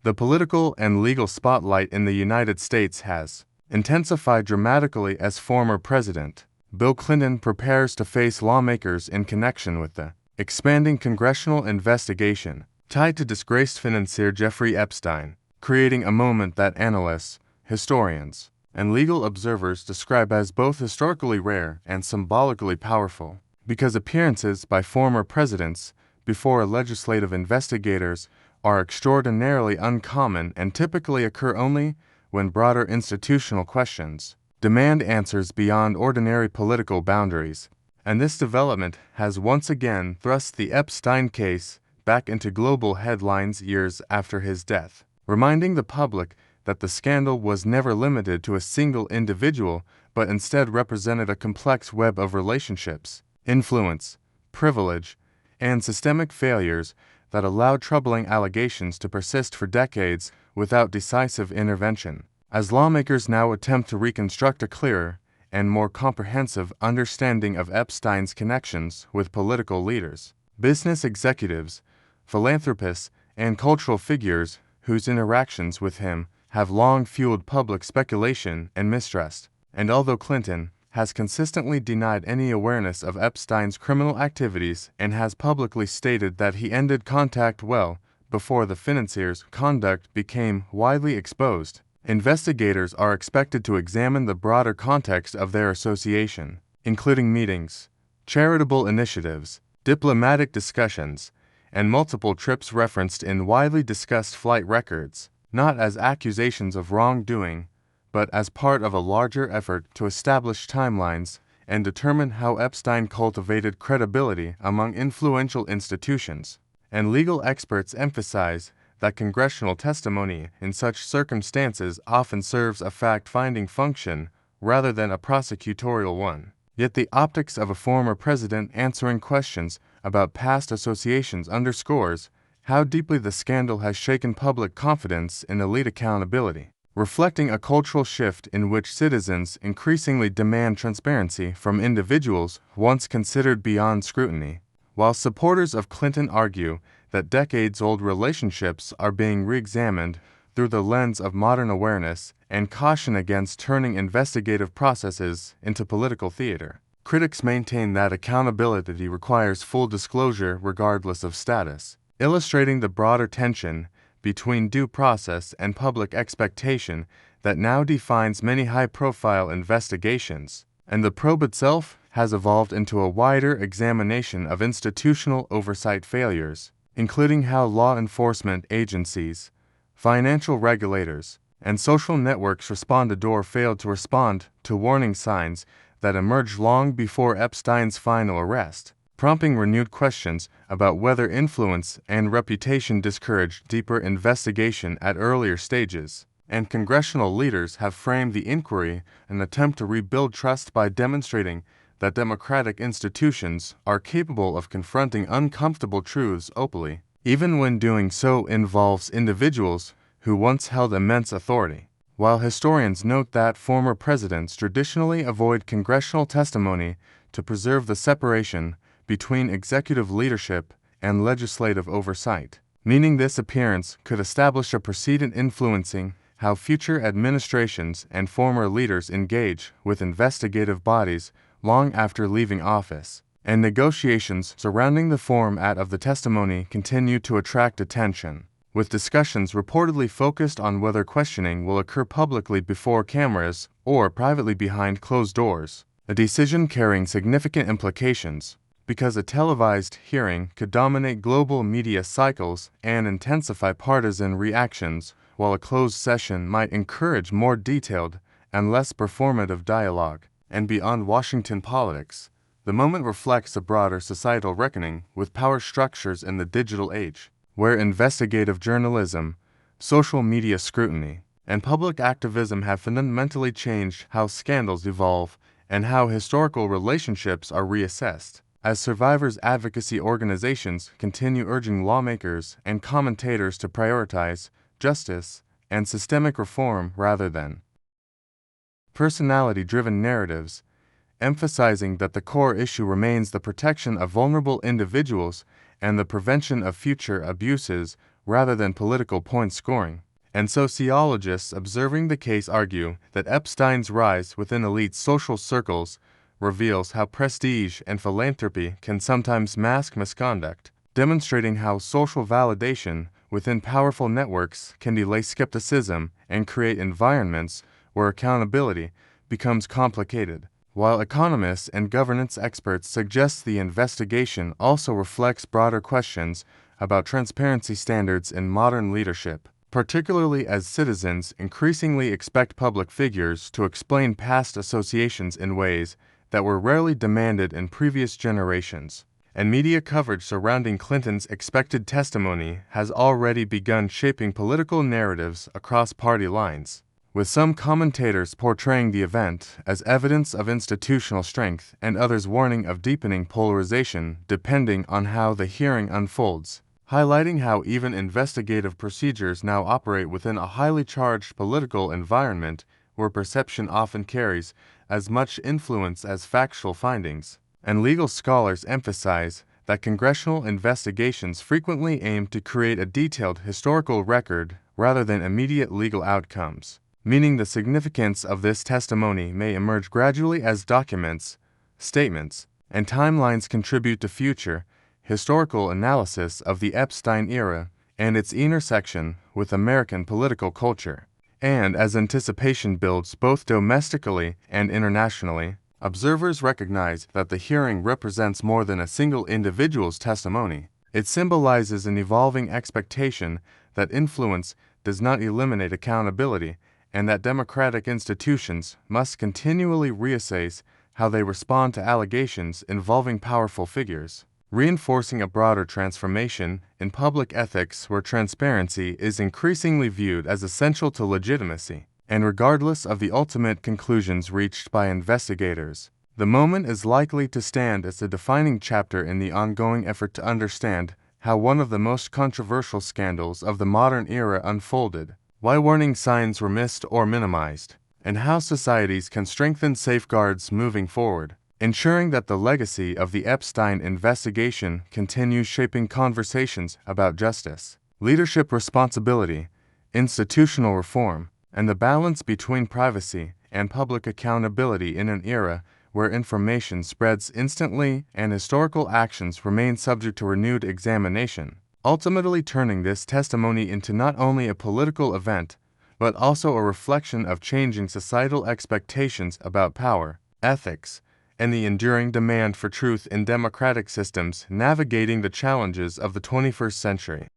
The political and legal spotlight in the United States has intensified dramatically as former President Bill Clinton prepares to face lawmakers in connection with the expanding congressional investigation tied to disgraced financier Jeffrey Epstein, creating a moment that analysts, historians, and legal observers describe as both historically rare and symbolically powerful, because appearances by former presidents before legislative investigators are extraordinarily uncommon and typically occur only when broader institutional questions demand answers beyond ordinary political boundaries. And this development has once again thrust the Epstein case back into global headlines years after his death, reminding the public that the scandal was never limited to a single individual, but instead represented a complex web of relationships, influence, privilege, and systemic failures that allowed troubling allegations to persist for decades without decisive intervention. As lawmakers now attempt to reconstruct a clearer and more comprehensive understanding of Epstein's connections with political leaders, business executives, philanthropists, and cultural figures whose interactions with him have long fueled public speculation and mistrust. And although Clinton has consistently denied any awareness of Epstein's criminal activities and has publicly stated that he ended contact well before the financier's conduct became widely exposed, investigators are expected to examine the broader context of their association, including meetings, charitable initiatives, diplomatic discussions, and multiple trips referenced in widely discussed flight records, not as accusations of wrongdoing, but as part of a larger effort to establish timelines and determine how Epstein cultivated credibility among influential institutions. And legal experts emphasize that congressional testimony in such circumstances often serves a fact-finding function rather than a prosecutorial one. Yet the optics of a former president answering questions about past associations underscores how deeply the scandal has shaken public confidence in elite accountability, reflecting a cultural shift in which citizens increasingly demand transparency from individuals once considered beyond scrutiny. While supporters of Clinton argue that decades-old relationships are being re-examined through the lens of modern awareness and caution against turning investigative processes into political theater, critics maintain that accountability requires full disclosure regardless of status, illustrating the broader tension between due process and public expectation that now defines many high-profile investigations. And the probe itself has evolved into a wider examination of institutional oversight failures, including how law enforcement agencies, financial regulators, and social networks responded or failed to respond to warning signs that emerged long before Epstein's final arrest, prompting renewed questions about whether influence and reputation discouraged deeper investigation at earlier stages. And congressional leaders have framed the inquiry in an attempt to rebuild trust by demonstrating that democratic institutions are capable of confronting uncomfortable truths openly, even when doing so involves individuals who once held immense authority. While historians note that former presidents traditionally avoid congressional testimony to preserve the separation between executive leadership and legislative oversight, meaning this appearance could establish a precedent influencing how future administrations and former leaders engage with investigative bodies long after leaving office. And negotiations surrounding the format of the testimony continue to attract attention, with discussions reportedly focused on whether questioning will occur publicly before cameras or privately behind closed doors, a decision carrying significant implications, because a televised hearing could dominate global media cycles and intensify partisan reactions, while a closed session might encourage more detailed and less performative dialogue. And beyond Washington politics, the moment reflects a broader societal reckoning with power structures in the digital age, where investigative journalism, social media scrutiny, and public activism have fundamentally changed how scandals evolve and how historical relationships are reassessed. As survivors' advocacy organizations continue urging lawmakers and commentators to prioritize justice and systemic reform rather than personality-driven narratives, emphasizing that the core issue remains the protection of vulnerable individuals and the prevention of future abuses rather than political point scoring. And sociologists observing the case argue that Epstein's rise within elite social circles reveals how prestige and philanthropy can sometimes mask misconduct, demonstrating how social validation within powerful networks can delay skepticism and create environments where accountability becomes complicated. While economists and governance experts suggest the investigation also reflects broader questions about transparency standards in modern leadership, particularly as citizens increasingly expect public figures to explain past associations in ways that were rarely demanded in previous generations. And media coverage surrounding Clinton's expected testimony has already begun shaping political narratives across party lines, with some commentators portraying the event as evidence of institutional strength and others warning of deepening polarization depending on how the hearing unfolds, highlighting how even investigative procedures now operate within a highly charged political environment where perception often carries as much influence as factual findings. And legal scholars emphasize that congressional investigations frequently aim to create a detailed historical record rather than immediate legal outcomes, meaning the significance of this testimony may emerge gradually as documents, statements, and timelines contribute to future historical analysis of the Epstein era and its intersection with American political culture. And as anticipation builds both domestically and internationally, observers recognize that the hearing represents more than a single individual's testimony. It symbolizes an evolving expectation that influence does not eliminate accountability and that democratic institutions must continually reassess how they respond to allegations involving powerful figures, reinforcing a broader transformation in public ethics where transparency is increasingly viewed as essential to legitimacy. And regardless of the ultimate conclusions reached by investigators, the moment is likely to stand as a defining chapter in the ongoing effort to understand how one of the most controversial scandals of the modern era unfolded, why warning signs were missed or minimized, and how societies can strengthen safeguards moving forward, ensuring that the legacy of the Epstein investigation continues shaping conversations about justice, leadership responsibility, institutional reform, and the balance between privacy and public accountability in an era where information spreads instantly and historical actions remain subject to renewed examination, ultimately turning this testimony into not only a political event, but also a reflection of changing societal expectations about power, ethics, and the enduring demand for truth in democratic systems navigating the challenges of the 21st century.